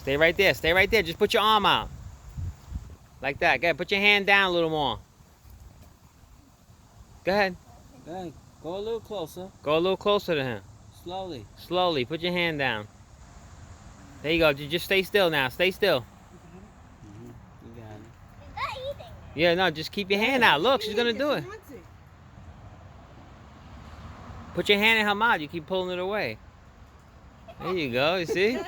Stay right there. Stay right there. Just put your arm out. Like that. Go ahead. Put your hand down a little more. Go ahead. Go ahead. Go a little closer. Go a little closer to him. Slowly. Slowly. Put your hand down. There you go. Just stay still now. Stay still. You got it. Is that eating? Yeah, no, just keep your hand out. Look, she's going to do it. Put your hand in her mouth. You keep pulling it away. There you go. You see?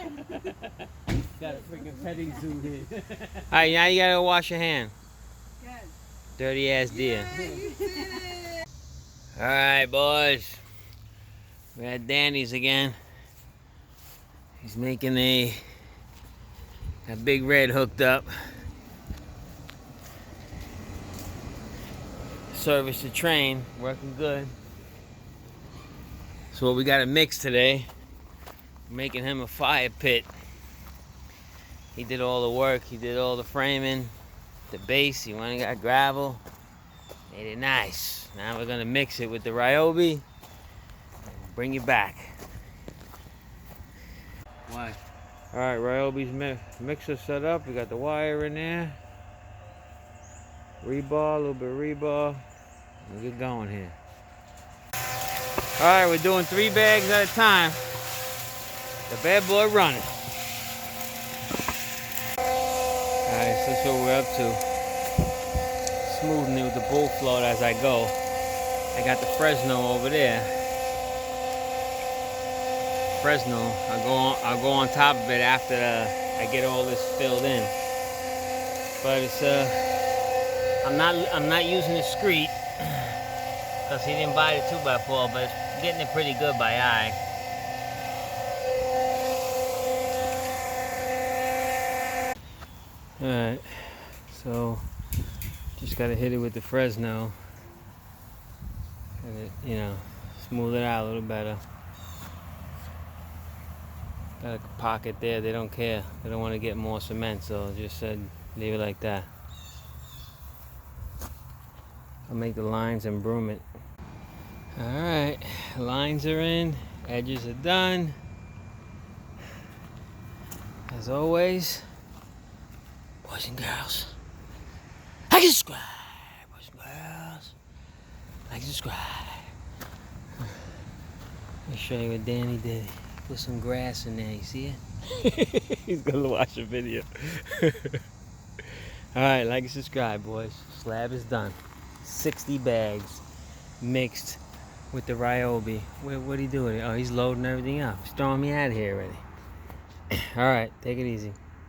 Got a freaking petting zoo here. All right, now you got to wash your hand. Good. Dirty ass deer. Yeah, you did it. All right, boys. We're at Danny's again. He's making a big red hooked up. Service the train, working good. So what we got to mix today, making him a fire pit. He did all the work, he did all the framing, the base, he went and got gravel. Made it nice. Now we're gonna mix it with the Ryobi and bring it back. Why? All right, Ryobi's mixer set up. We got the wire in there. Rebar, a little bit of rebar. We'll get going here. All right, we're doing 3 bags at a time. The bad boy running. All right, so that's what we're up to. Smoothing it with the bull float as I go. I got the Fresno over there. Fresno, I'll go on top of it after I get all this filled in. But it's I'm not using the screed because he didn't buy the 2x4, but it's getting it pretty good by eye. All right, so just gotta hit it with the Fresno, and smooth it out a little better. Got a pocket there. They don't care. They don't want to get more cement, so just said leave it like that. I'll make the lines and broom it. Alright, lines are in, edges are done. As always, boys and girls, like and subscribe. Boys and girls, like and subscribe. Let me show you what Danny did. Put some grass in there, you see it? He's gonna watch the video. Alright, like and subscribe, boys. Slab is done. 60 bags mixed with the Ryobi. What are you doing? Oh, he's loading everything up. He's throwing me out of here already. Alright, take it easy.